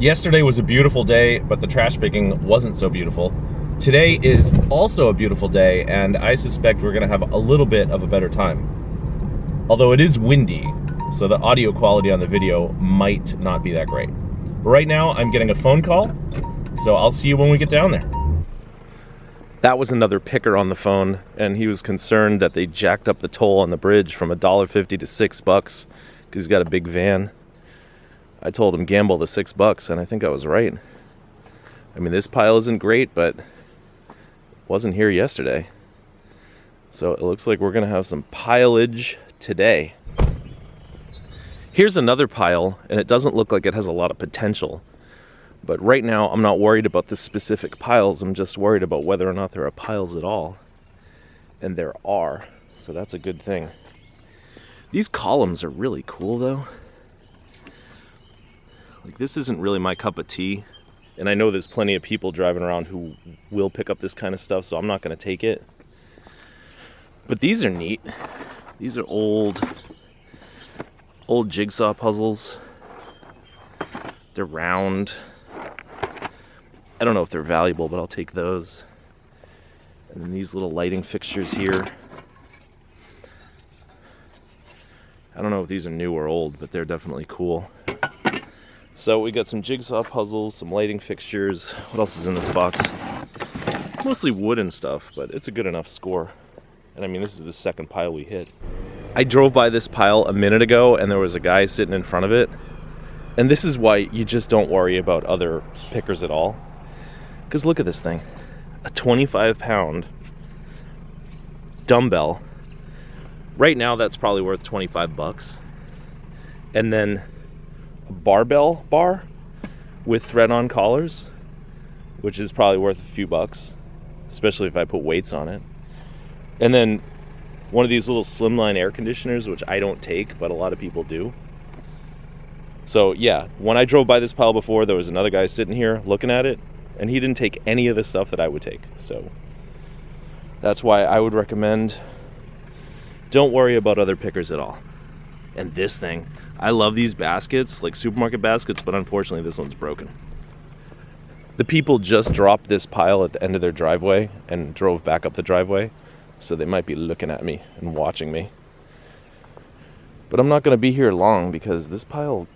Yesterday was a beautiful day, but the trash picking wasn't so beautiful. Today is also a beautiful day, and I suspect we're gonna have a little bit of a better time. Although it is windy, so the audio quality on the video might not be that great. But right now, I'm getting a phone call, so I'll see you when we get down there. That was another picker on the phone, and he was concerned that they jacked up the toll on the bridge from $1.50 to $6 because he's got a big van. I told him gamble the $6, and I think I was right. I mean, this pile isn't great, but it wasn't here yesterday. So it looks like we're gonna have some pileage today. Here's another pile, and it doesn't look like it has a lot of potential. But right now, I'm not worried about the specific piles. I'm just worried about whether or not there are piles at all. And there are, so that's a good thing. These columns are really cool, though. Like, this isn't really my cup of tea. And I know there's plenty of people driving around who will pick up this kind of stuff, so I'm not going to take it. But these are neat. These are old jigsaw puzzles. They're round. I don't know if they're valuable, but I'll take those. And then these little lighting fixtures here. I don't know if these are new or old, but they're definitely cool. So we got some jigsaw puzzles, some lighting fixtures. What else is in this box? Mostly wooden stuff, but it's a good enough score. And I mean, this is the second pile we hit. I drove by this pile a minute ago, and there was a guy sitting in front of it. And this is why you just don't worry about other pickers at all. Because look at this thing. A 25-pound dumbbell. Right now, that's probably worth $25. And then a barbell bar with thread-on collars, which is probably worth a few bucks, especially if I put weights on it. And then one of these little slimline air conditioners, which I don't take, but a lot of people do. So yeah, when I drove by this pile before, there was another guy sitting here looking at it, and he didn't take any of the stuff that I would take. So that's why I would recommend don't worry about other pickers at all. And this thing, I love these baskets, like supermarket baskets, but unfortunately this one's broken. The people just dropped this pile at the end of their driveway and drove back up the driveway, so they might be looking at me and watching me. But I'm not going to be here long because this pile,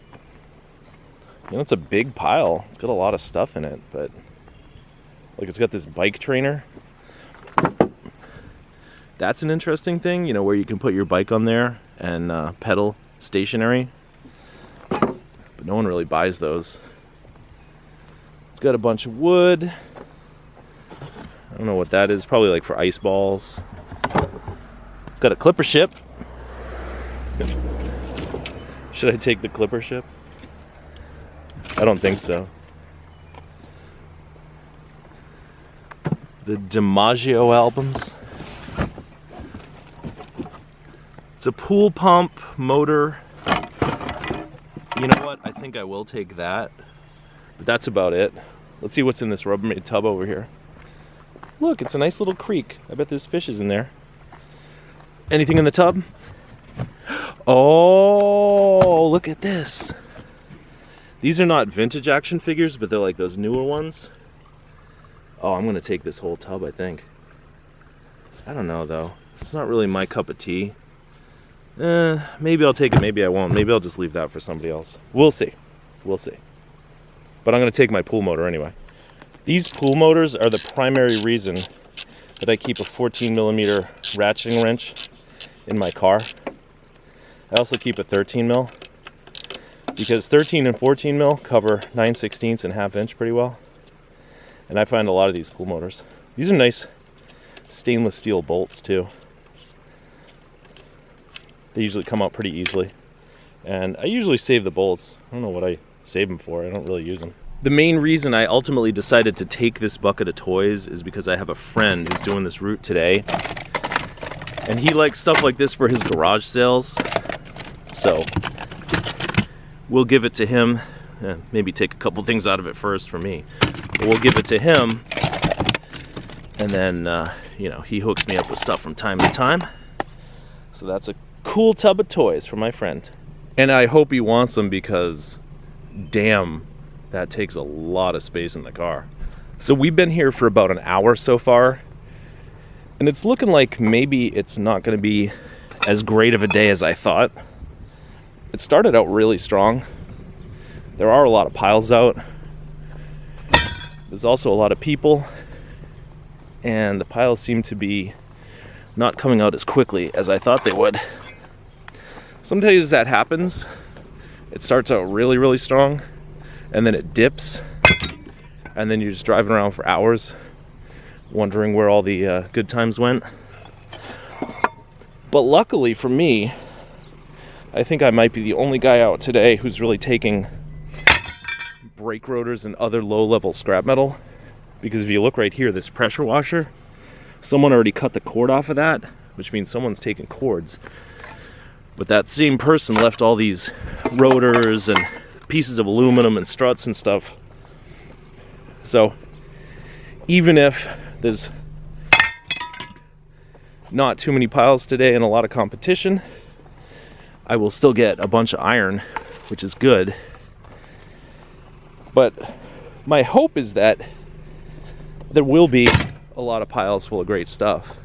you know, it's a big pile. It's got a lot of stuff in it, but like, it's got this bike trainer. That's an interesting thing, you know, where you can put your bike on there and pedal stationary. But no one really buys those. It's got a bunch of wood. I don't know what that is, probably like for ice balls. It's got a clipper ship. Should I take the clipper ship? I don't think so. The DiMaggio albums. It's a pool pump motor. You know what? I think I will take that. But that's about it. Let's see what's in this Rubbermaid tub over here. Look, it's a nice little creek. I bet there's fishes in there. Anything in the tub? Oh, look at this. These are not vintage action figures, but they're like those newer ones. Oh, I'm gonna take this whole tub, I think. I don't know though. It's not really my cup of tea. Maybe I'll take it, maybe I won't. Maybe I'll just leave that for somebody else. We'll see. We'll see. But I'm gonna take my pool motor anyway. These pool motors are the primary reason that I keep a 14mm ratcheting wrench in my car. I also keep a 13mm because 13 and 14mm cover 9/16 and 1/2 inch pretty well. And I find a lot of these pool motors. These are nice stainless steel bolts too. They usually come out pretty easily. And I usually save the bolts. I don't know what I save them for. I don't really use them. The main reason I ultimately decided to take this bucket of toys is because I have a friend who's doing this route today. And he likes stuff like this for his garage sales. So we'll give it to him. Maybe take a couple things out of it first for me. But we'll give it to him. And then, you know, he hooks me up with stuff from time to time. So that's a cool tub of toys for my friend. And I hope he wants them because, damn, That takes a lot of space in the car. So we've been here for about an hour so far, and it's looking like maybe it's not going to be as great of a day as I thought. It started out really strong. There are a lot of piles out. There's also a lot of people, and the piles seem to be not coming out as quickly as I thought they would. Some days that happens. It starts out really, really strong, and then it dips, and then you're just driving around for hours wondering where all the good times went. But luckily for me, I think I might be the only guy out today who's really taking brake rotors and other low-level scrap metal, because if you look right here, this pressure washer, someone already cut the cord off of that, which means someone's taken cords. But that same person left all these rotors and pieces of aluminum and struts and stuff. So even if there's not too many piles today and a lot of competition, I will still get a bunch of iron, which is good. But my hope is that there will be a lot of piles full of great stuff.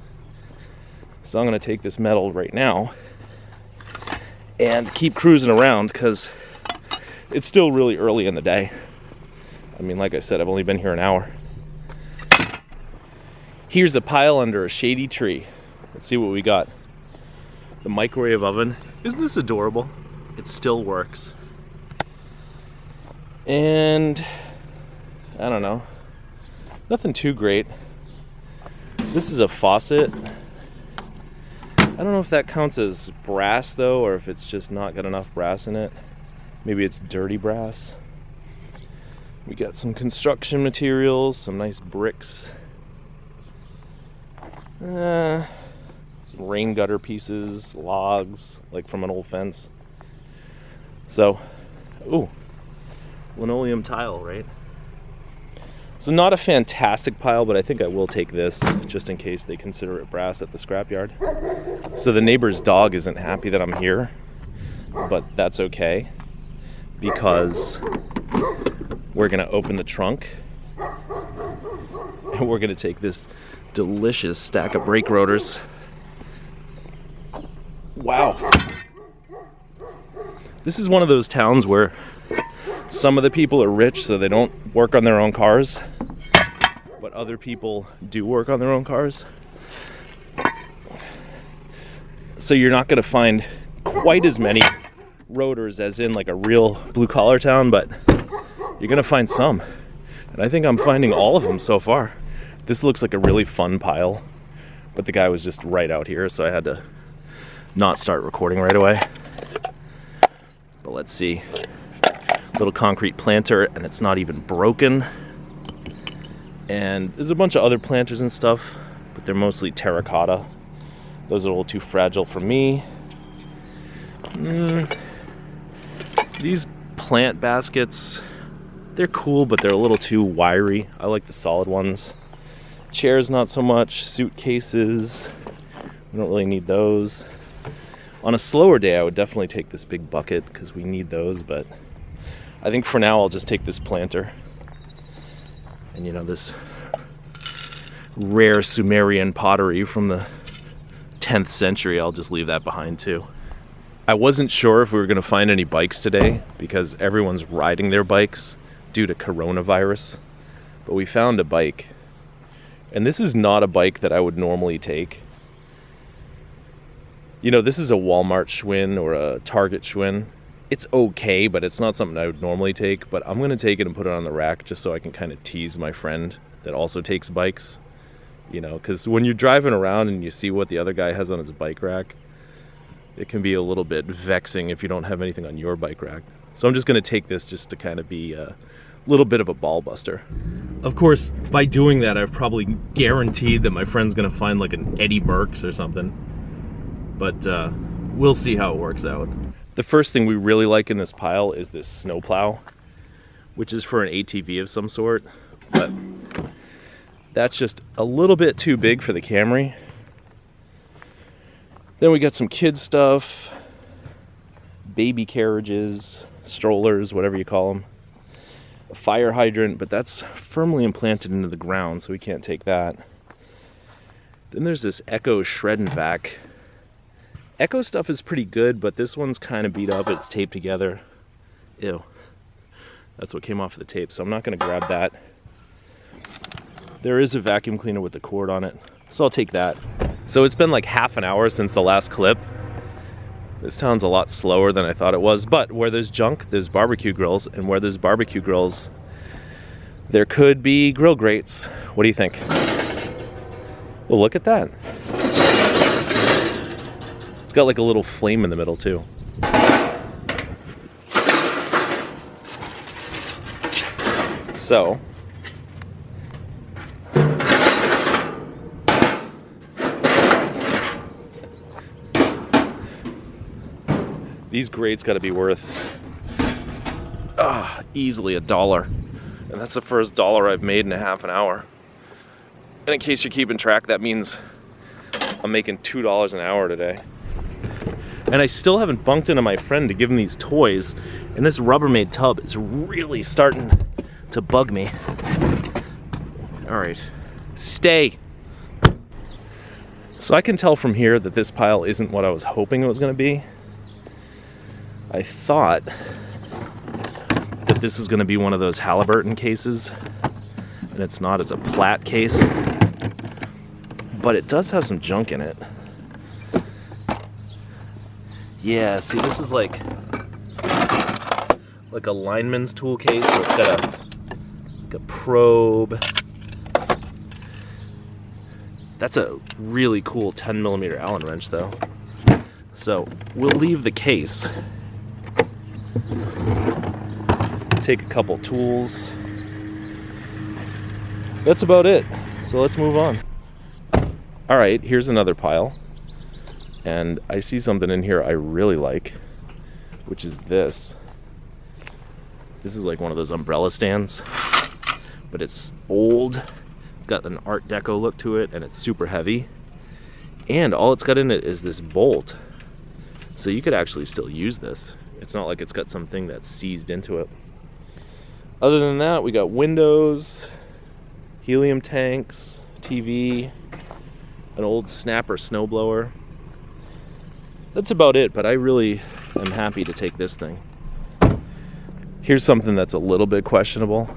So I'm going to take this metal right now and keep cruising around, because it's still really early in the day. I mean, like I said, I've only been here an hour. Here's a pile under a shady tree. Let's see what we got. The microwave oven. Isn't this adorable? It still works. And I don't know, nothing too great. This is a faucet. I don't know if that counts as brass though, or if it's just not got enough brass in it. Maybe it's dirty brass. We got some construction materials, some nice bricks. Some rain gutter pieces, logs, like from an old fence. So, ooh, linoleum tile, right? So not a fantastic pile, but I think I will take this just in case they consider it brass at the scrapyard. So the neighbor's dog isn't happy that I'm here, but that's okay, because we're gonna open the trunk and we're gonna take this delicious stack of brake rotors. Wow. This is one of those towns where some of the people are rich, so they don't work on their own cars, but other people do work on their own cars. So you're not going to find quite as many rotors as in like a real blue-collar town, but you're going to find some. And I think I'm finding all of them so far. This looks like a really fun pile, but the guy was just right out here, so I had to not start recording right away. But let's see. Little concrete planter, and it's not even broken. And there's a bunch of other planters and stuff, but they're mostly terracotta. Those are a little too fragile for me. These plant baskets, they're cool, but they're a little too wiry. I like the solid ones. Chairs, not so much. Suitcases, we don't really need those. On a slower day, I would definitely take this big bucket, because we need those, but I think for now I'll just take this planter. And you know, this rare Sumerian pottery from the 10th century, I'll just leave that behind too. I wasn't sure if we were going to find any bikes today, because everyone's riding their bikes due to coronavirus. But we found a bike. And this is not a bike that I would normally take. You know, this is a Walmart Schwinn or a Target Schwinn. It's okay, but it's not something I would normally take. But I'm going to take it and put it on the rack just so I can kind of tease my friend that also takes bikes. You know, because when you're driving around and you see what the other guy has on his bike rack, it can be a little bit vexing if you don't have anything on your bike rack. So I'm just going to take this just to kind of be a little bit of a ball buster. Of course, by doing that, I've probably guaranteed that my friend's going to find like an Eddie Merckx or something. But we'll see how it works out. The first thing we really like in this pile is this snowplow, which is for an ATV of some sort. But that's just a little bit too big for the Camry. Then we got some kid stuff, baby carriages, strollers, whatever you call them. a fire hydrant, but that's firmly implanted into the ground, so we can't take that. Then there's this Echo shred and vac. Echo stuff is pretty good, but this one's kind of beat up. It's taped together. Ew. That's what came off of the tape, so I'm not going to grab that. There is a vacuum cleaner with the cord on it, so I'll take that. So it's been like half an hour since the last clip. This town's a lot slower than I thought it was, but where there's junk, there's barbecue grills, and where there's barbecue grills, there could be grill grates. What do you think? Well, look at that. It's got like a little flame in the middle too. So, these grates got to be worth easily $1. And that's the first $1 I've made in a half an hour. And in case you're keeping track, that means I'm making $2 an hour today. And I still haven't bunked into my friend to give him these toys. And this Rubbermaid tub is really starting to bug me. All right, stay. So I can tell from here that this pile isn't what I was hoping it was gonna be. I thought that this is gonna be one of those Halliburton cases, and it's not. It's a Platt case, but it does have some junk in it. Yeah, see, this is like a lineman's tool case, so it's got a probe. That's a really cool 10mm Allen wrench though. So we'll leave the case. Take a couple tools. That's about it. So let's move on. All right, here's another pile. And I see something in here I really like, which is this. This is like one of those umbrella stands, but it's old. It's got an Art Deco look to it, and it's super heavy. And all it's got in it is this bolt. So you could actually still use this. It's not like it's got something that's seized into it. Other than that, we got windows, helium tanks, TV, an old Snapper snowblower. That's about it, but I really am happy to take this thing. Here's something that's a little bit questionable.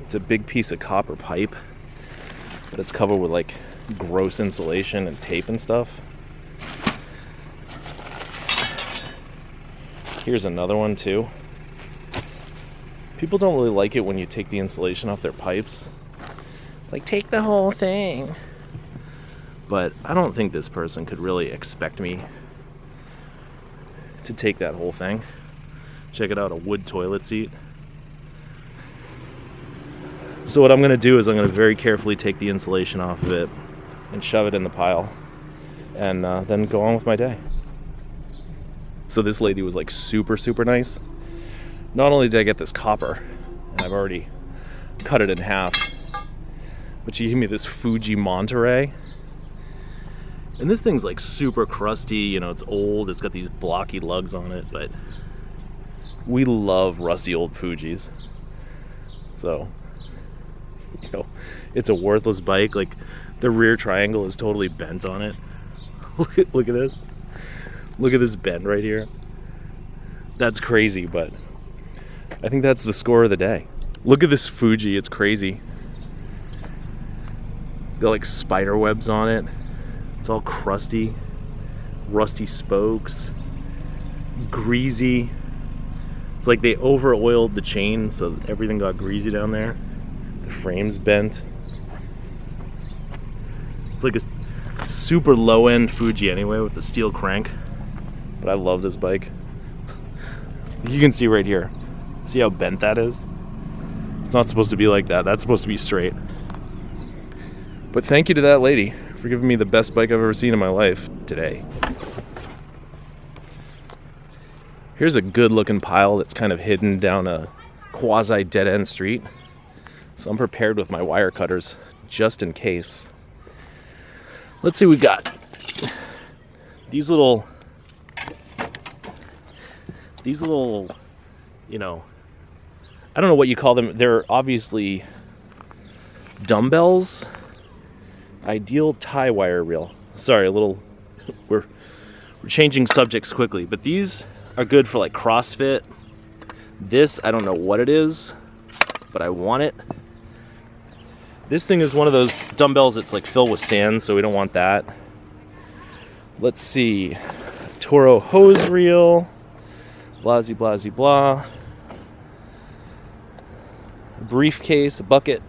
It's a big piece of copper pipe, but it's covered with like gross insulation and tape and stuff. Here's another one too. People don't really like it when you take the insulation off their pipes. It's like, take the whole thing. But I don't think this person could really expect me to take that whole thing. Check it out, a wood toilet seat. So what I'm gonna do is I'm gonna very carefully take the insulation off of it and shove it in the pile, and then go on with my day. So this lady was like super, super nice. Not only did I get this copper, and I've already cut it in half, but she gave me this Fuji Monterey. And this thing's like super crusty, you know, it's old, it's got these blocky lugs on it, but we love rusty old Fujis. So, you know, it's a worthless bike. Like, the rear triangle is totally bent on it. Look at this. Look at this bend right here. That's crazy, but I think that's the score of the day. Look at this Fuji, it's crazy. Got like spider webs on it. It's all crusty, rusty spokes, greasy. It's like they over-oiled the chain, so everything got greasy down there. The frame's bent. It's like a super low-end Fuji anyway with the steel crank. But I love this bike. You can see right here. See how bent that is? It's not supposed to be like that. That's supposed to be straight. But thank you to that lady for giving me the best bike I've ever seen in my life today. Here's a good looking pile that's kind of hidden down a quasi dead end street. So I'm prepared with my wire cutters just in case. Let's see what we got. These little, you know, I don't know what you call them. They're obviously dumbbells. Ideal tie wire reel. Sorry, a little, we're changing subjects quickly, but these are good for like CrossFit. This, I don't know what it is, but I want it. This thing is one of those dumbbells that's like filled with sand, so we don't want that. Let's see. Toro hose reel. Blasey, blasey, blah. A briefcase, a bucket.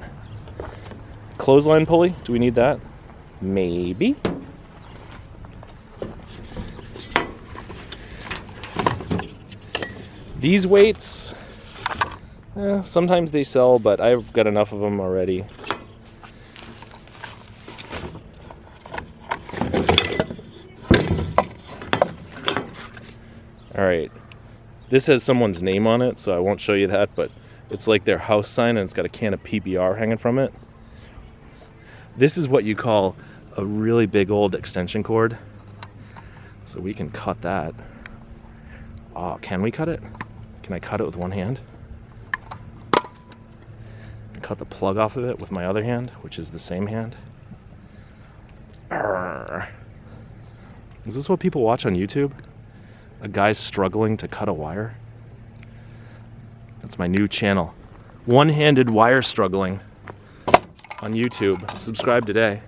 Clothesline pulley. Do we need that? Maybe. These weights, sometimes they sell, but I've got enough of them already. All right, this has someone's name on it, so I won't show you that, but it's like their house sign and it's got a can of PBR hanging from it. This is what you call a really big old extension cord. So we can cut that. Oh, can we cut it? Can I cut it with one hand? And cut the plug off of it with my other hand, which is the same hand. Arrgh. Is this what people watch on YouTube? A guy struggling to cut a wire? That's my new channel. One-handed wire struggling on YouTube. Subscribe today.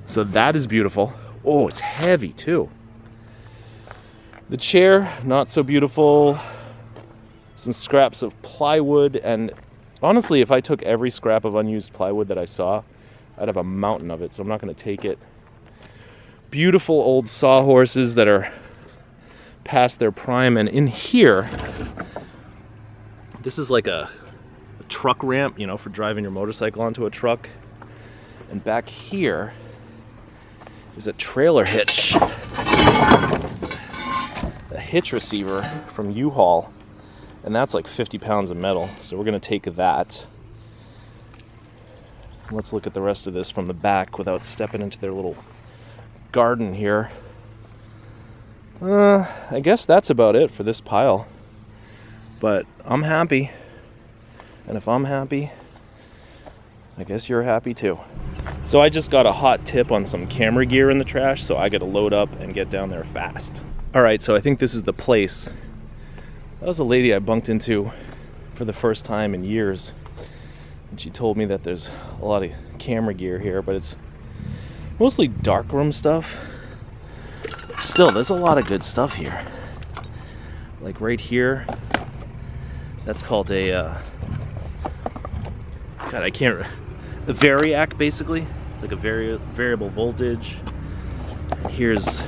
So that is beautiful. Oh, it's heavy too. The chair, not so beautiful. Some scraps of plywood, and honestly, if I took every scrap of unused plywood that I saw, I'd have a mountain of it, so I'm not going to take it. Beautiful old sawhorses that are past their prime, and in here, this is like a truck ramp, you know, for driving your motorcycle onto a truck. And back here is a trailer hitch. A hitch receiver from U-Haul. And that's like 50 pounds of metal. So we're going to take that. Let's look at the rest of this from the back without stepping into their little garden here. I guess that's about it for this pile. But I'm happy. And if I'm happy, I guess you're happy too. So I just got a hot tip on some camera gear in the trash, so I got to load up and get down there fast. All right, so I think this is the place. That was a lady I bunked into for the first time in years. And she told me that there's a lot of camera gear here, but it's mostly darkroom stuff. But still, there's a lot of good stuff here. Like right here, that's called a, God, I can't, a variac basically. It's like a variable voltage. Here's,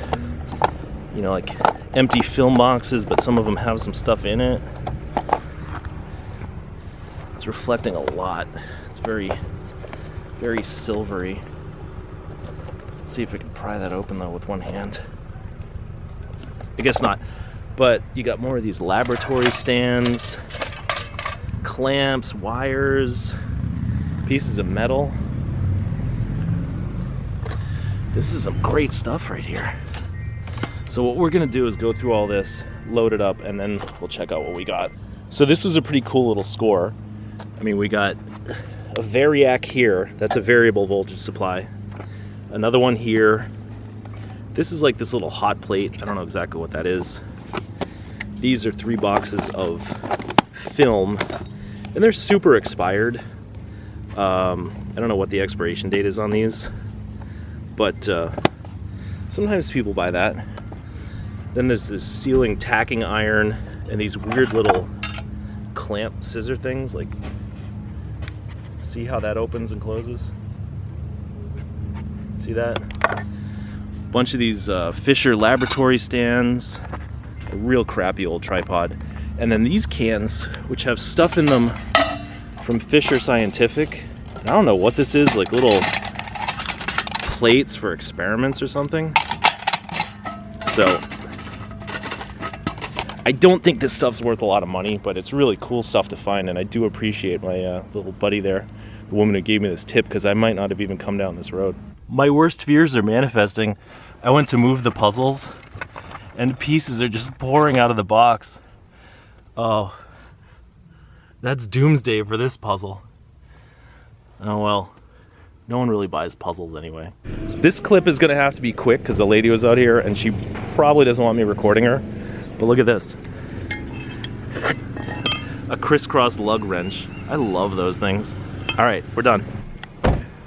you know, like empty film boxes, but some of them have some stuff in it. It's reflecting a lot. It's very, very silvery. Let's see if we can pry that open though with one hand. I guess not. But you got more of these laboratory stands, clamps, wires, pieces of metal. This is some great stuff right here. So what we're gonna do is go through all this, load it up, and then we'll check out what we got. So this was a pretty cool little score. I mean, we got a variac here. That's a variable voltage supply. Another one here. This is like this little hot plate. I don't know exactly what that is. These are 3 boxes of film, and they're super expired. I don't know what the expiration date is on these, but sometimes people buy that. Then there's this sealing tacking iron and these weird little clamp scissor things. Like, see how that opens and closes? See that? Bunch of these Fisher laboratory stands. A real crappy old tripod. And then these cans, which have stuff in them from Fisher Scientific. I don't know what this is, like little plates for experiments or something. So I don't think this stuff's worth a lot of money, but it's really cool stuff to find, and I do appreciate my little buddy there, the woman who gave me this tip, because I might not have even come down this road. My worst fears are manifesting. I went to move the puzzles, and pieces are just pouring out of the box. Oh, That's doomsday for this puzzle. Oh well, no one really buys puzzles anyway. This clip is gonna have to be quick because the lady was out here and she probably doesn't want me recording her. But look at this. A crisscross lug wrench. I love those things. All right, we're done.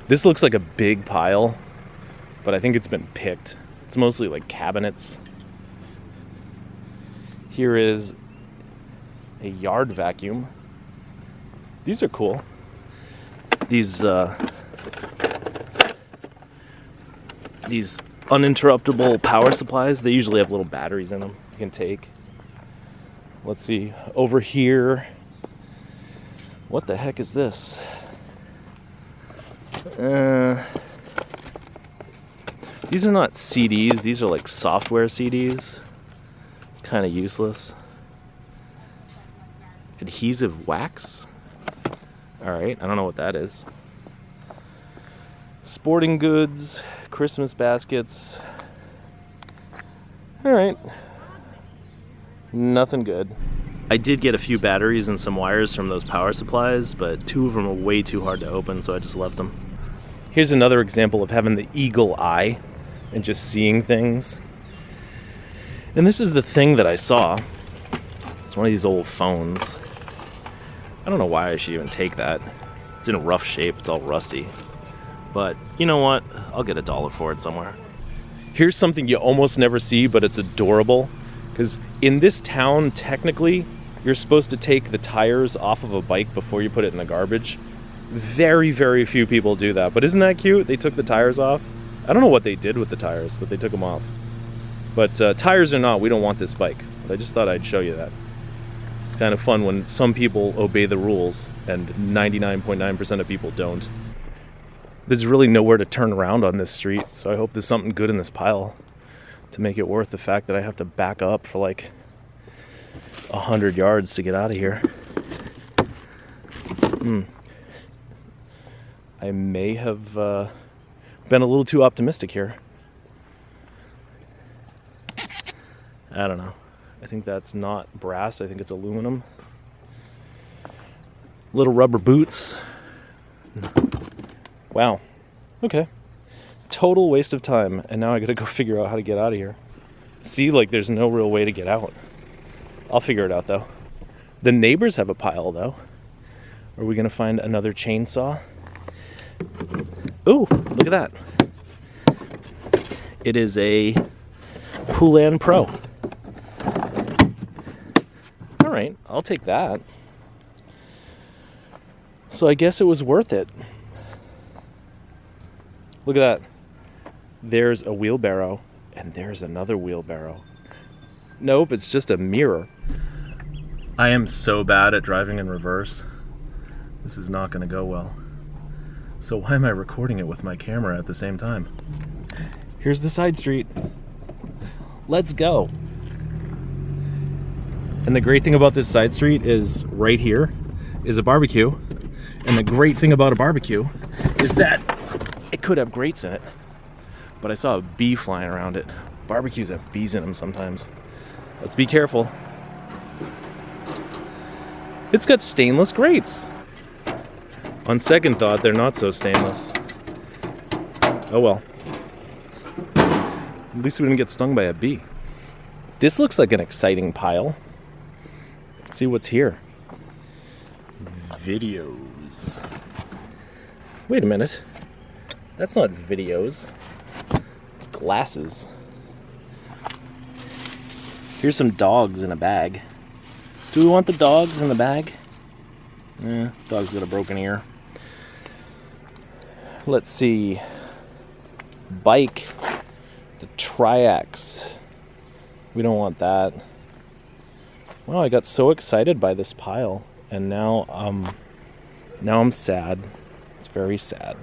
This looks like a big pile, but I think it's been picked. It's mostly like cabinets. Here is a yard vacuum. These are cool. These uninterruptible power supplies, they usually have little batteries in them you can take. Let's see, over here, what the heck is this? These are not CDs, these are like software CDs. Kind of useless. Adhesive wax? Alright, I don't know what that is. Sporting goods, Christmas baskets. Alright. Nothing good. I did get a few batteries and some wires from those power supplies, but 2 of them are way too hard to open, so I just left them. Here's another example of having the eagle eye and just seeing things. And this is the thing that I saw. It's one of these old phones. I don't know why I should even take that. It's in a rough shape, it's all rusty. But you know what? I'll get $1 for it somewhere. Here's something you almost never see, but it's adorable. Because in this town, technically, you're supposed to take the tires off of a bike before you put it in the garbage. Very, very few people do that. But isn't that cute? They took the tires off. I don't know what they did with the tires, but they took them off. But tires or not, we don't want this bike. But I just thought I'd show you that. It's kind of fun when some people obey the rules and 99.9% of people don't. There's really nowhere to turn around on this street, so I hope there's something good in this pile to make it worth the fact that I have to back up for like 100 yards to get out of here. I may have been a little too optimistic here. I don't know. I think that's not brass. I think it's aluminum. Little rubber boots. Wow. Okay. Total waste of time. And now I gotta go figure out how to get out of here. See, like there's no real way to get out. I'll figure it out though. The neighbors have a pile though. Are we gonna find another chainsaw? Ooh, look at that. It is a Poulan Pro. Alright, I'll take that. So I guess it was worth it. Look at that. There's a wheelbarrow, and there's another wheelbarrow. Nope, it's just a mirror. I am so bad at driving in reverse. This is not going to go well. So why am I recording it with my camera at the same time? Here's the side street. Let's go. And the great thing about this side street is right here is a barbecue. And the great thing about a barbecue is that it could have grates in it. But I saw a bee flying around it. Barbecues have bees in them sometimes. Let's be careful. It's got stainless grates. On second thought, they're not so stainless. Oh well. At least we didn't get stung by a bee. This looks like an exciting pile. Let's see what's here. Videos. Wait a minute. That's not videos. It's glasses. Here's some dogs in a bag. Do we want the dogs in the bag? Dog's got a broken ear. Let's see. Bike. The Triax. We don't want that. Wow, I got so excited by this pile, and now I'm sad. It's very sad.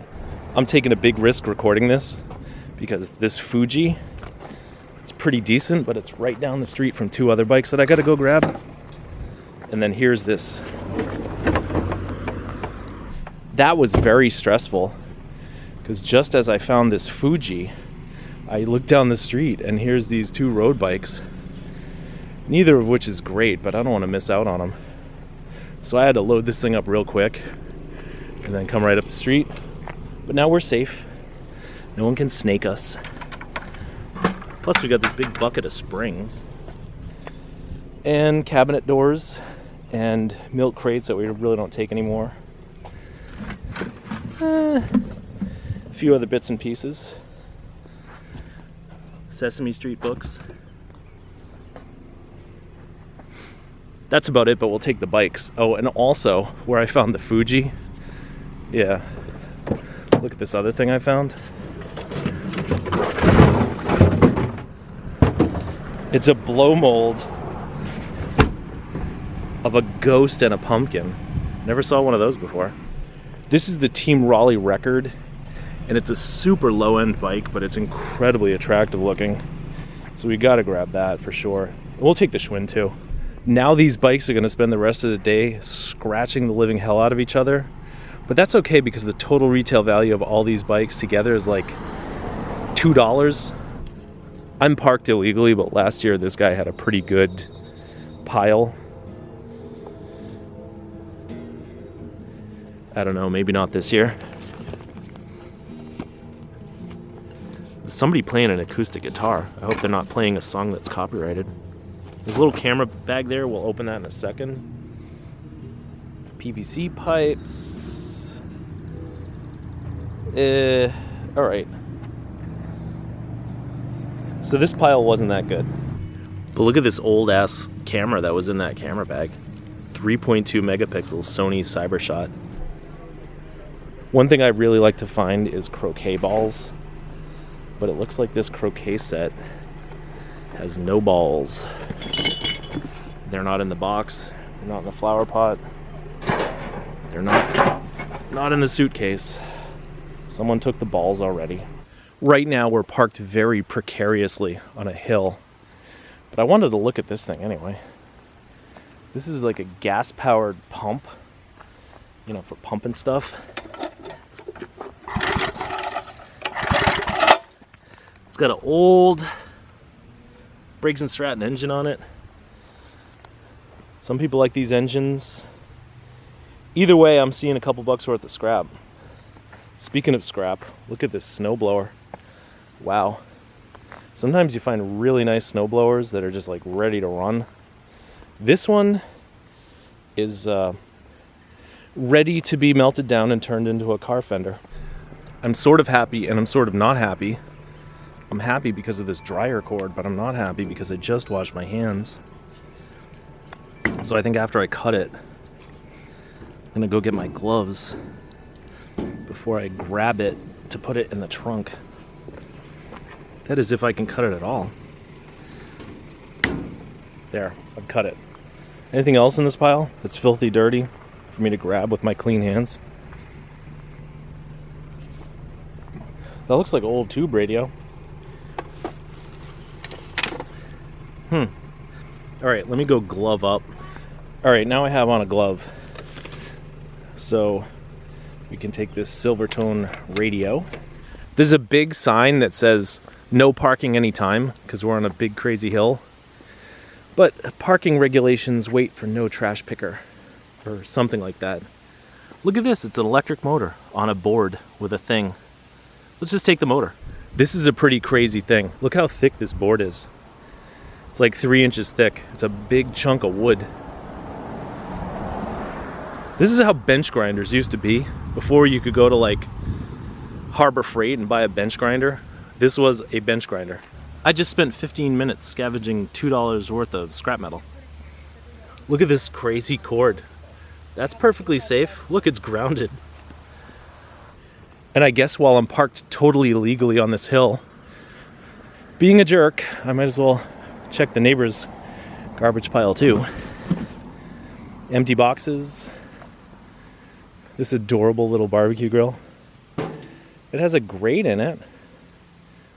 I'm taking a big risk recording this because this Fuji, it's pretty decent, but it's right down the street from 2 other bikes that I gotta go grab. And then here's this. That was very stressful because just as I found this Fuji, I looked down the street and here's these 2 road bikes. Neither of which is great, but I don't want to miss out on them. So I had to load this thing up real quick and then come right up the street. But now we're safe. No one can snake us. Plus we got this big bucket of springs and cabinet doors and milk crates that we really don't take anymore. A few other bits and pieces. Sesame Street books. That's about it, but we'll take the bikes. Oh, and also where I found the Fuji. Yeah. Look at this other thing I found. It's a blow mold of a ghost and a pumpkin. Never saw one of those before. This is the Team Raleigh Record, and it's a super low-end bike, but it's incredibly attractive looking. So we gotta grab that for sure. We'll take the Schwinn too. Now these bikes are gonna spend the rest of the day scratching the living hell out of each other, but that's okay because the total retail value of all these bikes together is like $2. I'm parked illegally, but last year this guy had a pretty good pile. I don't know, maybe not this year. There's somebody playing an acoustic guitar. I hope they're not playing a song that's copyrighted. There's a little camera bag there. We'll open that in a second. PVC pipes. All right. So this pile wasn't that good. But look at this old ass camera that was in that camera bag. 3.2 megapixels Sony CyberShot. One thing I really like to find is croquet balls. But it looks like this croquet set has no balls. They're not in the box. They're not in the flower pot. They're not in the suitcase. Someone took the balls already. Right now we're parked very precariously on a hill. But I wanted to look at this thing anyway. This is like a gas-powered pump, you know, for pumping stuff. It's got an old Briggs & Stratton engine on it. Some people like these engines. Either way, I'm seeing a couple bucks worth of scrap. Speaking of scrap, look at this snowblower. Wow. Sometimes you find really nice snowblowers that are just like ready to run. This one is ready to be melted down and turned into a car fender. I'm sort of happy and I'm sort of not happy. I'm happy because of this dryer cord, but I'm not happy because I just washed my hands. So I think after I cut it, I'm gonna go get my gloves before I grab it to put it in the trunk. That is if I can cut it at all. There, I've cut it. Anything else in this pile that's filthy dirty for me to grab with my clean hands? That looks like an old tube radio. Alright, let me go glove up. Alright, now I have on a glove. So we can take this Silvertone radio. There's a big sign that says no parking anytime because we're on a big crazy hill. But parking regulations wait for no trash picker or something like that. Look at this, it's an electric motor on a board with a thing. Let's just take the motor. This is a pretty crazy thing. Look how thick this board is. It's like 3 inches thick. It's a big chunk of wood. This is how bench grinders used to be. Before you could go to like Harbor Freight and buy a bench grinder. This was a bench grinder. I just spent 15 minutes scavenging $2 worth of scrap metal. Look at this crazy cord. That's perfectly safe. Look, it's grounded. And I guess while I'm parked totally illegally on this hill, being a jerk, I might as well check the neighbor's garbage pile too. Empty boxes. This adorable little barbecue grill. It has a grate in it.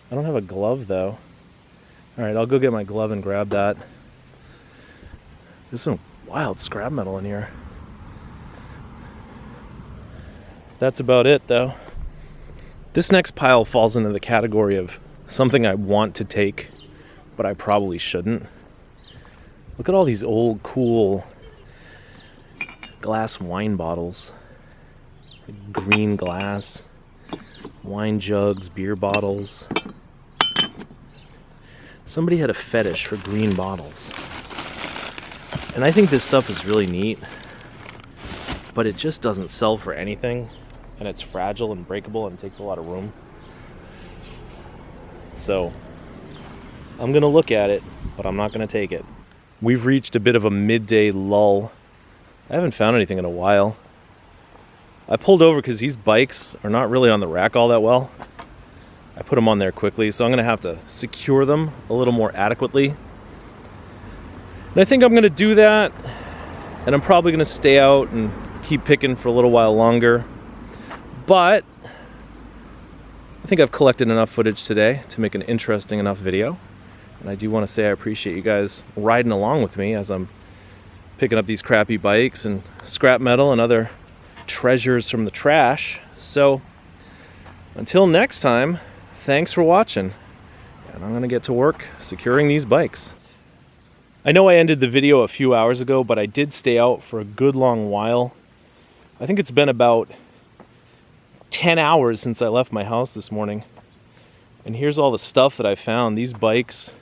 I don't have a glove though. Alright, I'll go get my glove and grab that. There's some wild scrap metal in here. That's about it though. This next pile falls into the category of something I want to take, but I probably shouldn't. Look at all these old, cool glass wine bottles. Green glass. Wine jugs, beer bottles. Somebody had a fetish for green bottles. And I think this stuff is really neat, but it just doesn't sell for anything, and it's fragile and breakable and takes a lot of room. So I'm gonna look at it, but I'm not gonna take it. We've reached a bit of a midday lull. I haven't found anything in a while. I pulled over because these bikes are not really on the rack all that well. I put them on there quickly, so I'm gonna have to secure them a little more adequately. And I think I'm gonna do that, and I'm probably gonna stay out and keep picking for a little while longer. But I think I've collected enough footage today to make an interesting enough video. And I do want to say I appreciate you guys riding along with me as I'm picking up these crappy bikes and scrap metal and other treasures from the trash. So until next time, thanks for watching. And I'm gonna get to work securing these bikes. I know I ended the video a few hours ago, but I did stay out for a good long while. I think it's been about 10 hours since I left my house this morning. And here's all the stuff that I found. These bikes,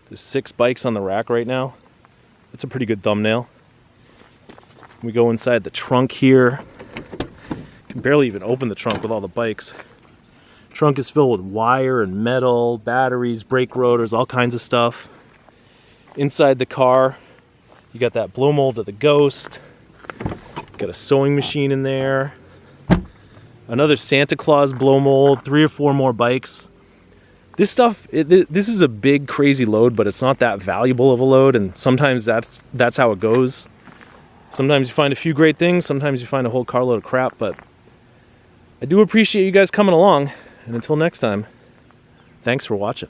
there's 6 bikes on the rack right now. It's a pretty good thumbnail. We go inside the trunk here. Can barely even open the trunk with all the bikes. Trunk is filled with wire and metal, batteries, brake rotors, all kinds of stuff. Inside the car, you got that blow mold of the Ghost. Got a sewing machine in there. Another Santa Claus blow mold, 3 or 4 more bikes. This stuff, this is a big, crazy load, but it's not that valuable of a load, and sometimes that's how it goes. Sometimes you find a few great things, sometimes you find a whole carload of crap, but I do appreciate you guys coming along, and until next time, thanks for watching.